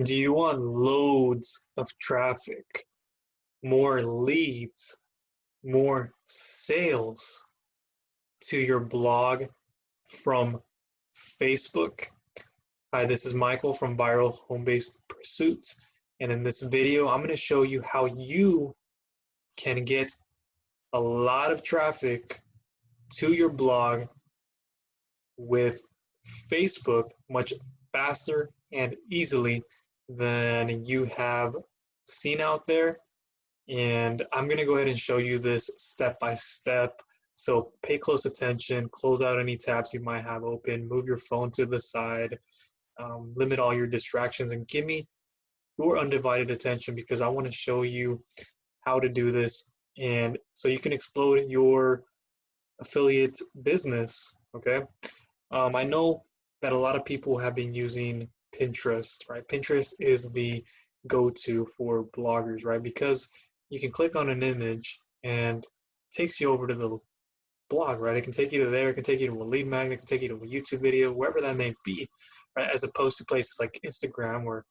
Do you want loads of traffic, more leads, more sales to your blog from Facebook? Hi, this is Michael from Viral Home-Based Pursuits. And in this video, I'm going to show you how you can get a lot of traffic to your blog with Facebook much faster and easily than you have seen out there. And I'm going to go ahead and show you this step by step. So pay close attention, close out any tabs you might have open, move your phone to the side, limit all your distractions, and give me your undivided attention because I want to show you how to do this and so you can explode your affiliate business. Okay. I know that a lot of people have been using Pinterest, right? Pinterest is the go-to for bloggers, right? Because you can click on an image and it takes you over to the blog, right? It can take you to there, it can take you to a lead magnet, it can take you to a YouTube video, wherever that may be, right? As opposed to places like Instagram where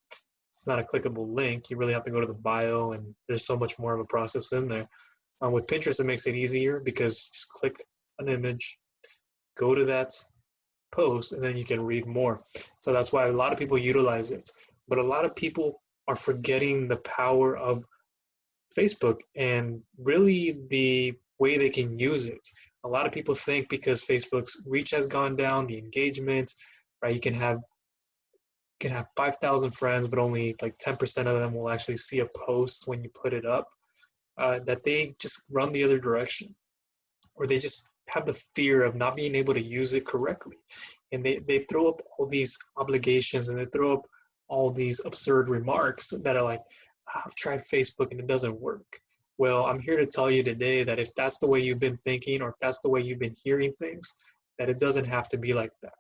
it's not a clickable link. You really have to go to the bio and there's so much more of a process in there. With Pinterest, it makes it easier because you just click an image, go to that post, and then you can read more. So that's why a lot of people utilize it. But a lot of people are forgetting the power of Facebook and really the way they can use it. A lot of people think because Facebook's reach has gone down, the engagement, right? You can have 5,000 friends, but only like 10% of them will actually see a post when you put it up. That they just run the other direction, or they just have the fear of not being able to use it correctly. And they throw up all these obligations and they throw up all these absurd remarks that are like, I've tried Facebook and it doesn't work. Well, I'm here to tell you today that if that's the way you've been thinking or if that's the way you've been hearing things, that it doesn't have to be like that.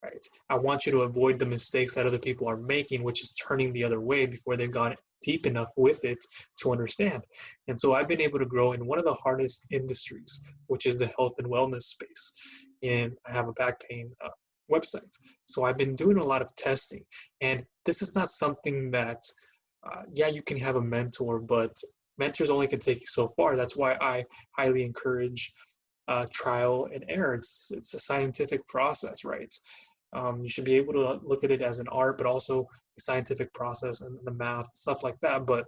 Right? I want you to avoid the mistakes that other people are making, which is turning the other way before they've gone deep enough with it to understand. And so I've been able to grow in one of the hardest industries, which is the health and wellness space. And I have a back pain website. So I've been doing a lot of testing. And this is not something that, yeah, you can have a mentor, but mentors only can take you so far. That's why I highly encourage trial and error. It's a scientific process, right? You should be able to look at it as an art, but also a scientific process and the math, stuff like that. But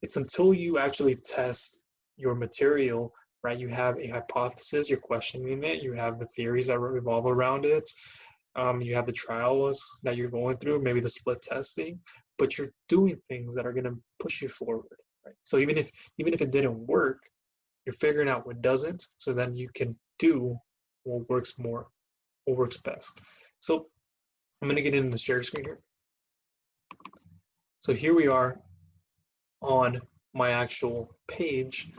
it's until you actually test your material, right? You have a hypothesis, you're questioning it, you have the theories that revolve around it, you have the trials that you're going through, maybe the split testing, but you're doing things that are going to push you forward, right? So even if it didn't work, you're figuring out what doesn't, so then you can do what works best. So I'm going to get into the share screen here. So here we are on my actual page,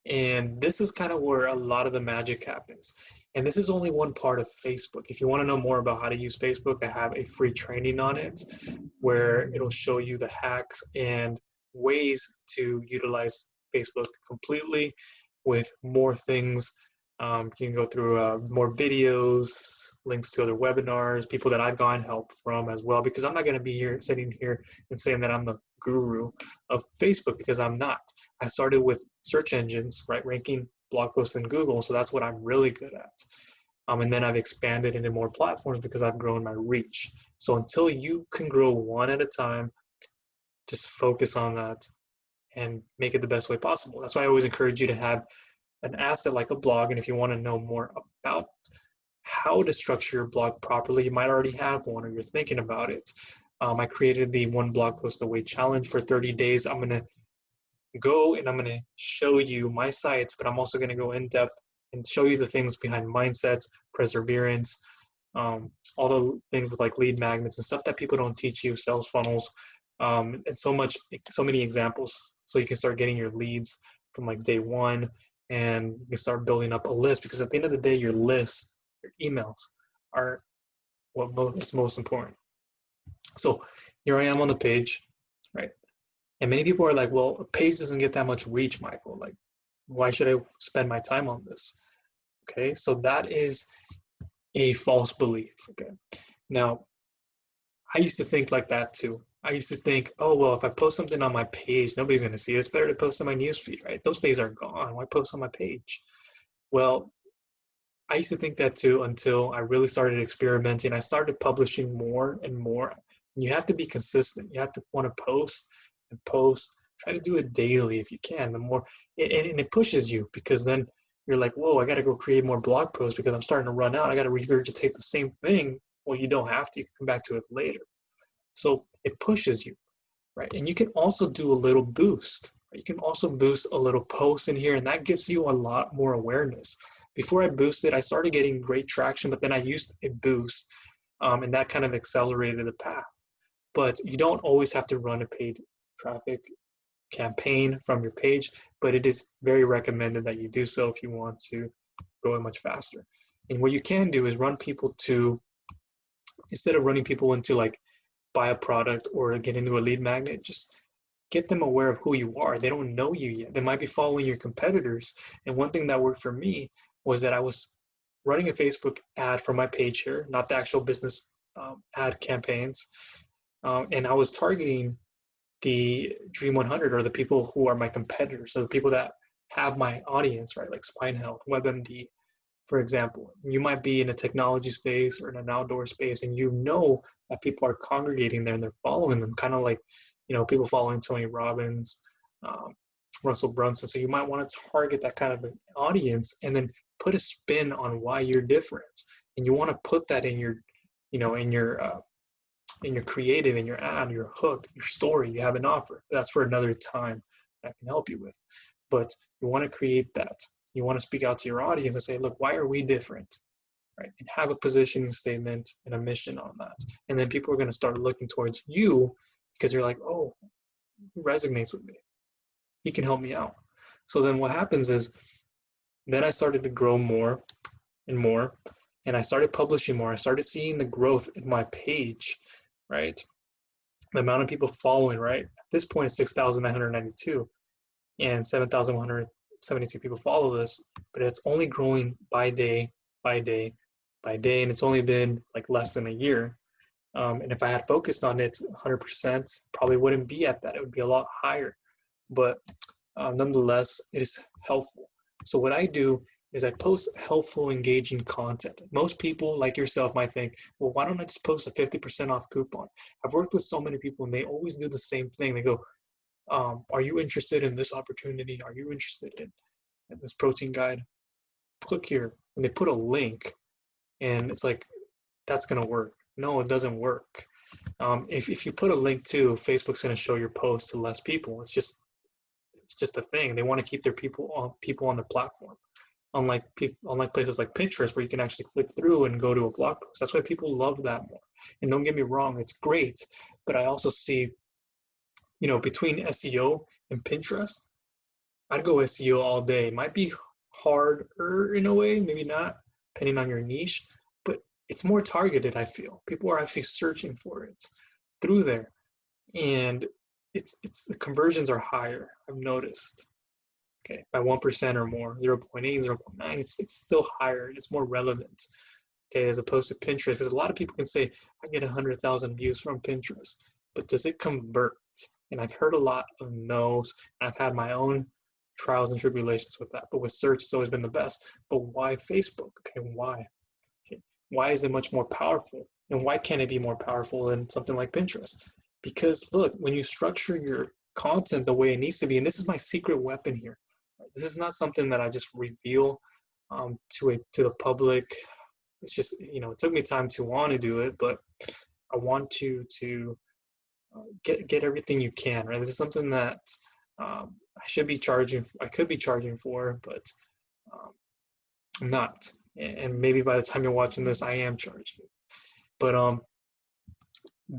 and this is kind of where a lot of the magic happens. And this is only one part of Facebook. If you want to know more about how to use Facebook, I have a free training on it where it'll show you the hacks and ways to utilize Facebook completely with more things. You can go through more videos, links to other webinars, people that I've gotten help from as well, because I'm not going to be here sitting here and saying that I'm the guru of Facebook, because I'm not. I started with search engines, right, ranking blog posts in Google, so that's what I'm really good at. And then I've expanded into more platforms because I've grown my reach. So until you can grow one at a time, just focus on that and make it the best way possible. That's why I always encourage you to have an asset like a blog. And if you want to know more about how to structure your blog properly, you might already have one or you're thinking about it. I created the one blog post away challenge for 30 days. I'm going to go and I'm going to show you my sites, but I'm also going to go in depth and show you the things behind mindsets, perseverance, all the things with like lead magnets and stuff that people don't teach you, sales funnels, and so many examples. So you can start getting your leads from like day one, and you can start building up a list, because at the end of the day, your list, your emails are what is most important. So here I am on the page, right? And many people are like, well, a page doesn't get that much reach, Michael. Like, why should I spend my time on this? Okay, so that is a false belief. Okay, now I used to think like that too. I used to think, oh, well, if I post something on my page, nobody's going to see it. It's better to post on my newsfeed, right? Those days are gone. Why post on my page? Well, I used to think that too until I really started experimenting. I started publishing more and more. And you have to be consistent. You have to want to post and post. Try to do it daily if you can. The more, and it pushes you because then you're like, whoa, I got to go create more blog posts because I'm starting to run out. I got to regurgitate the same thing. Well, you don't have to. You can come back to it later. So it pushes you, right? And you can also do a little boost. Right? You can also boost a little post in here, and that gives you a lot more awareness. Before I boosted, I started getting great traction, but then I used a boost, and that kind of accelerated the path. But you don't always have to run a paid traffic campaign from your page, but it is very recommended that you do so if you want to grow it much faster. And what you can do is run people to, instead of running people into like buy a product or get into a lead magnet, just get them aware of who you are. They don't know you yet. They might be following your competitors. And one thing that worked for me was that I was running a Facebook ad for my page here, not the actual business ad campaigns. And I was targeting the Dream 100 or the people who are my competitors, so the people that have my audience, right? Like Spine Health, WebMD, for example. You might be in a technology space or in an outdoor space, and you know that people are congregating there and they're following them, kind of like, you know, people following Tony Robbins, Russell Brunson. So you might want to target that kind of an audience and then put a spin on why you're different. And you want to put that in your, you know, in your creative, in your ad, your hook, your story. You have an offer. That's for another time that I can help you with. But you want to create that. You want to speak out to your audience and say, look, why are we different? Right? And have a positioning statement and a mission on that. And then people are going to start looking towards you because you're like, oh, he resonates with me. He can help me out. So then what happens is, then I started to grow more and more, and I started publishing more. I started seeing the growth in my page, right? The amount of people following, right? At this point, it's 6,992, and 7,172 people follow this, but it's only growing by day, by day, by day, and it's only been like less than a year. And if I had focused on it 100%, probably wouldn't be at that. It would be a lot higher. But nonetheless, it is helpful. So what I do is I post helpful, engaging content. Most people like yourself might think, well, why don't I just post a 50% off coupon? I've worked with so many people and they always do the same thing. They go, are you interested in this opportunity? Are you interested in this protein guide? Click here. And they put a link and it's like, that's going to work. No, it doesn't work. If you put a link to, Facebook's going to show your post to less people. It's just a thing. They want to keep their people on the platform. Unlike places like Pinterest where you can actually click through and go to a blog post. That's why people love that more. And don't get me wrong, it's great. But I also see, you know, between SEO and Pinterest, I'd go SEO all day. It might be harder in a way, maybe not, depending on your niche, but it's more targeted, I feel. People are actually searching for it through there. And it's the conversions are higher, I've noticed. Okay, by 1% or more, 0.8, 0.9, it's still higher. It's more relevant, okay, as opposed to Pinterest. Because a lot of people can say, I get 100,000 views from Pinterest, but does it convert? And I've heard a lot of no's. I've had my own trials and tribulations with that. But with search, it's always been the best. But why Facebook? Okay, why? Okay, why is it much more powerful? And why can't it be more powerful than something like Pinterest? Because look, when you structure your content the way it needs to be, and this is my secret weapon here. This is not something that I just reveal to the public. It's just, you know, it took me time to want to do it, but I want to get everything you can, right? This is something that I should be charging. I could be charging for, but I'm not. And maybe by the time you're watching this, I am charging. But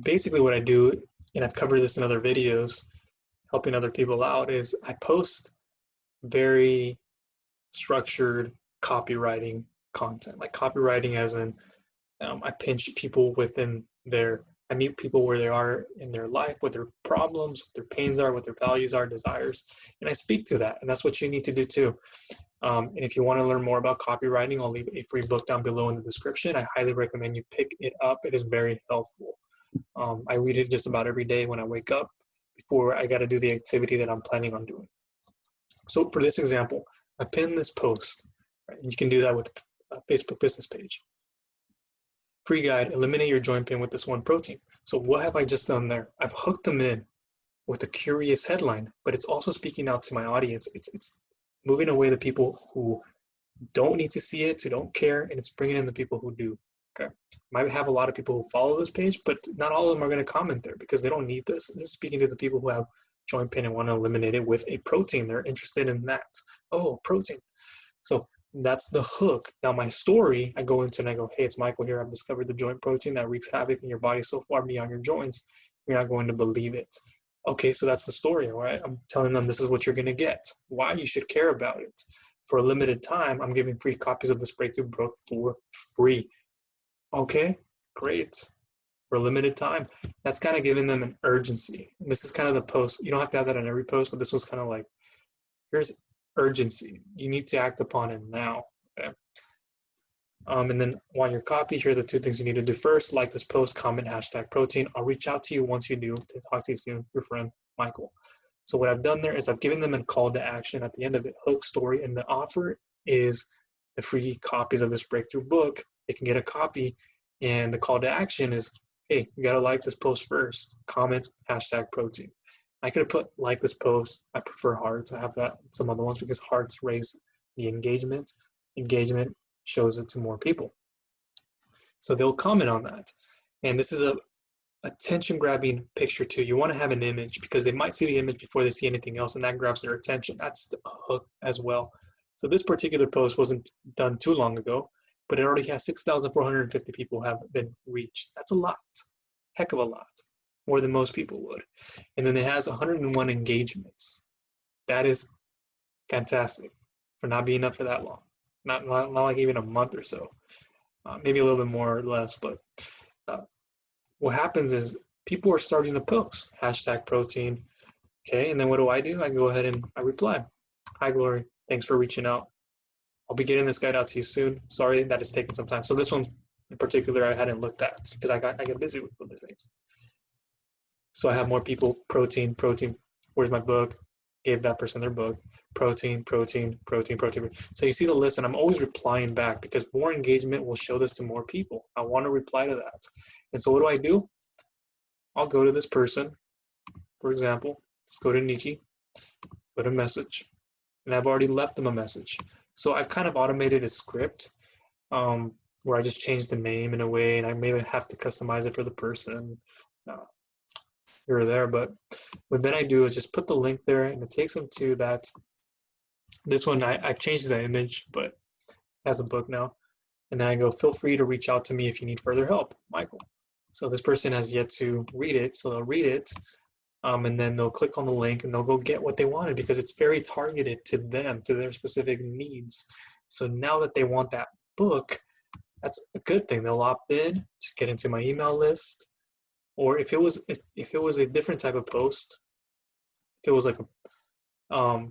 basically, what I do, and I've covered this in other videos, helping other people out, is I post very structured copywriting content, like copywriting as in I pinch people I meet people where they are in their life, what their problems, what their pains are, what their values are, desires, and I speak to that, and that's what you need to do too. And if you want to learn more about copywriting, I'll leave a free book down below in the description. I highly recommend you pick it up. It is very helpful. I read it just about every day when I wake up before I got to do the activity that I'm planning on doing. So for this example, I pinned this post. Right? You can do that with a Facebook business page. Free guide, eliminate your joint pain with this one protein. So what have I just done there? I've hooked them in with a curious headline, but it's also speaking out to my audience. It's moving away the people who don't need to see it, who don't care, and it's bringing in the people who do. Okay, might have a lot of people who follow this page, but not all of them are going to comment there because they don't need this. This is speaking to the people who have joint pain and want to eliminate it with a protein. They're interested in that. Oh, protein. So that's the hook. Now my story, I go into and I go, hey, it's Michael here. I've discovered the joint protein that wreaks havoc in your body so far beyond your joints. You're not going to believe it. Okay, so that's the story, all right? I'm telling them this is what you're going to get, why you should care about it. For a limited time, I'm giving free copies of this breakthrough book for free. Okay, great. For a limited time, that's kind of giving them an urgency. And this is kind of the post. You don't have to have that on every post, but this was kind of like, here's urgency. You need to act upon it now. Okay. And then want your copy. Here are the two things you need to do first. Like this post, comment, #protein. I'll reach out to you once you do to talk to you soon. Your friend, Michael. So what I've done there is I've given them a call to action at the end of it, hook story, and the offer is the free copies of this breakthrough book. They can get a copy, and the call to action is, hey, you gotta like this post first, comment, #protein. I could have put like this post. I prefer hearts. I have that some other ones because hearts raise the engagement. Engagement shows it to more people. So they'll comment on that. And this is a attention grabbing picture too. You want to have an image because they might see the image before they see anything else, and that grabs their attention. That's the hook as well. So this particular post wasn't done too long ago, but it already has 6,450 people have been reached. That's a lot, heck of a lot, more than most people would. And then it has 101 engagements. That is fantastic for not being up for that long. Not like even a month or so. Maybe a little bit more or less, but what happens is people are starting to post #protein. Okay, and then what do? I go ahead and I reply. Hi, Glory. Thanks for reaching out. I'll be getting this guide out to you soon. Sorry that it's taken some time. So this one in particular I hadn't looked at because I got busy with other things. So I have more people, protein. Where's my book? Gave that person their book. Protein. So you see the list, and I'm always replying back because more engagement will show this to more people. I want to reply to that. And so what do? I'll go to this person, for example. Let's go to Nietzsche, go to message, and I've already left them a message. So I've kind of automated a script where I just changed the name in a way, and I maybe have to customize it for the person here or there. But what then I do is just put the link there, and it takes them to that. This one, I've changed the image, but it has a book now. And then I go, feel free to reach out to me if you need further help, Michael. So this person has yet to read it, so they'll read it, and then they'll click on the link and they'll go get what they wanted because it's very targeted to them, to their specific needs. So now that they want that book, that's a good thing. They'll opt in to get into my email list. Or if it was a different type of post, if it was like a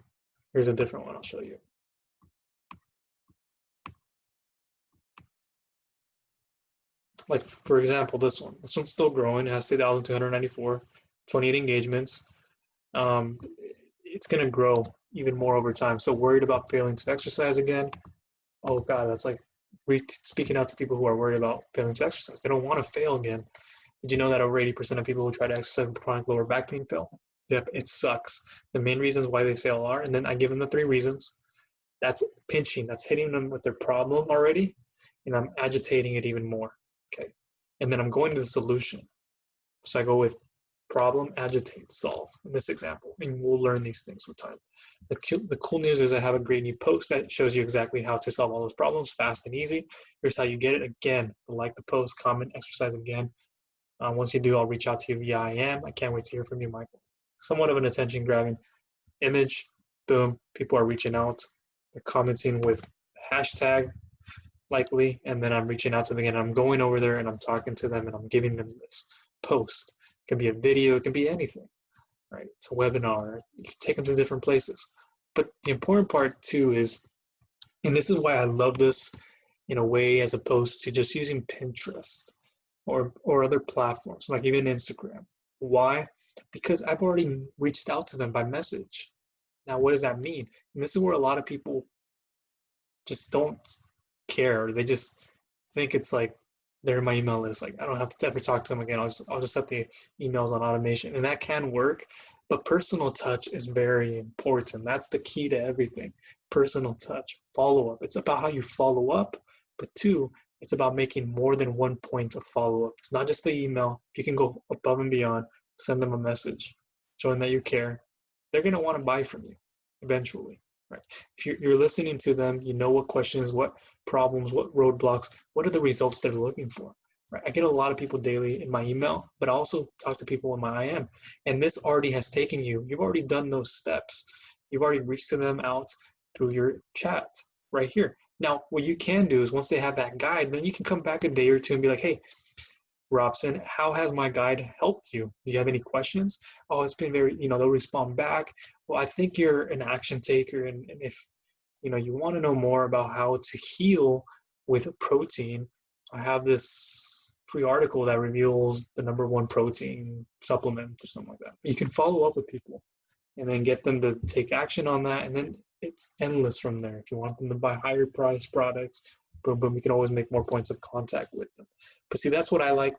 here's a different one I'll show you. Like for example, this one's still growing. It has 3,294, 28 engagements. It's gonna grow even more over time. So worried about failing to exercise again? Oh God, that's like speaking out to people who are worried about failing to exercise. They don't want to fail again. Did you know that over 80% of people who try to exercise with chronic lower back pain fail? Yep, it sucks. The main reasons why they fail are, and then I give them the 3 reasons. That's pinching. That's hitting them with their problem already, and I'm agitating it even more. Okay, and then I'm going to the solution. So I go with problem, agitate, solve in this example, and we'll learn these things with time. The cool news is I have a great new post that shows you exactly how to solve all those problems fast and easy. Here's how you get it. Again, like the post, comment, exercise again. Once you do, I'll reach out to you via IM. I can't wait to hear from you, Michael. Somewhat of an attention-grabbing image. Boom, people are reaching out. They're commenting with hashtag likely, and then I'm reaching out to them again. I'm going over there and I'm talking to them and I'm giving them this post. It can be a video, it can be anything, right? It's a webinar. You can take them to different places. But the important part too is, and this is why I love this in a way as opposed to just using Pinterest. or other platforms, like even Instagram. Why? Because I've already reached out to them by message. Now, what does that mean? And this is where a lot of people just don't care. They just think it's like they're in my email list. Like I don't have to ever talk to them again. I'll just set the emails on automation, and that can work. But personal touch is very important. That's the key to everything. Personal touch, follow up. It's about how you follow up, but two, it's about making more than one point of follow up. It's not just the email. You can go above and beyond. Send them a message, showing that you care. They're gonna want to buy from you eventually. Right. If you're listening to them, you know what questions, what problems, what roadblocks, what are the results they're looking for. Right. I get a lot of people daily in my email, but I also talk to people in my IM. And this already has taken you've already done those steps. You've already reached to them out through your chat right here. Now, what you can do is once they have that guide, then you can come back a day or two and be like, hey, Robson, how has my guide helped you? Do you have any questions? Oh, it's been very, they'll respond back. Well, I think you're an action taker. And if, you want to know more about how to heal with protein, I have this free article that reveals the #1 protein supplement or something like that. You can follow up with people and then get them to take action on that. And then it's endless from there. If you want them to buy higher price products, boom, boom, you can always make more points of contact with them. But see, that's what I like.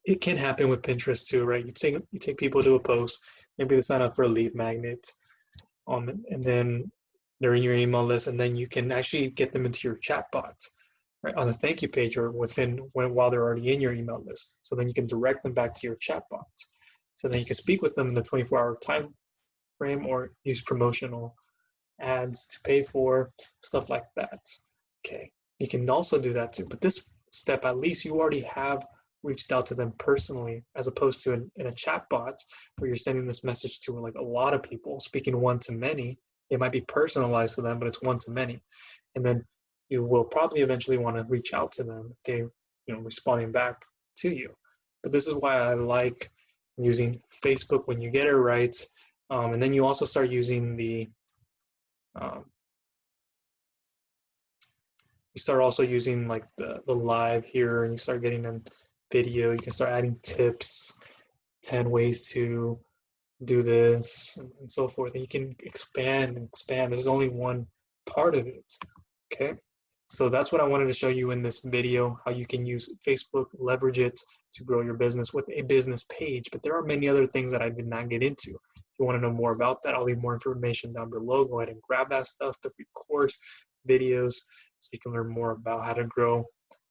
It can happen with Pinterest too, right? You take people to a post, maybe they sign up for a lead magnet, and then they're in your email list, and then you can actually get them into your chatbot, right, on the thank you page or while they're already in your email list. So then you can direct them back to your chatbot. So then you can speak with them in the 24-hour time frame or use promotional ads to pay for stuff like that. Okay, you can also do that too. But this step, at least you already have reached out to them personally, as opposed to in a chat bot where you're sending this message to like a lot of people, speaking one to many. It might be personalized to them, but it's one to many. And then you will probably eventually want to reach out to them if they, responding back to you. But this is why I like using Facebook when you get it right. And then you also start using the you start also using like the live here, and you start getting in video. You can start adding tips, 10 ways to do this, and so forth. And you can expand and expand. This is only one part of it. Okay. So that's what I wanted to show you in this video, how you can use Facebook, leverage it to grow your business with a business page. But there are many other things that I did not get into. If you want to know more about that, I'll leave more information down below. Go ahead and grab that stuff, the free course, videos, so you can learn more about how to grow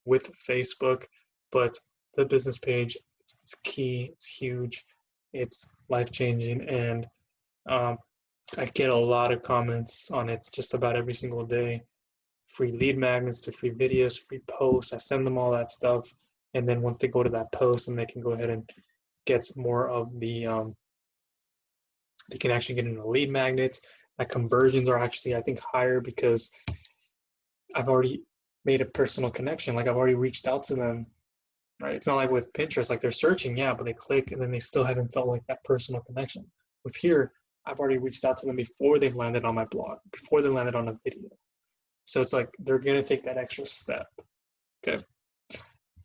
with Facebook. But the business page, it's key, it's huge, it's life-changing, and I get a lot of comments on it just about every single day. Free lead magnets to free videos, free posts. I send them all that stuff, and then once they go to that post, and they can go ahead and get more of the they can actually get in a lead magnet. My conversions are actually, I think, higher because I've already made a personal connection. Like I've already reached out to them, right? It's not like with Pinterest, like they're searching, yeah, but they click and then they still haven't felt like that personal connection. With here, I've already reached out to them before they've landed on my blog, before they landed on a video. So it's like they're going to take that extra step. Okay.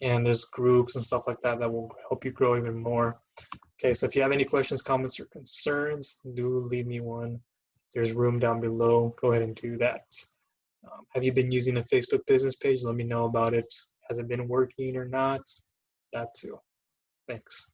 And there's groups and stuff like that that will help you grow even more. Okay. So if you have any questions, comments, or concerns, do leave me one. There's room down below. Go ahead and do that. Have you been using a Facebook business page? Let me know about it. Has it been working or not? That too. Thanks.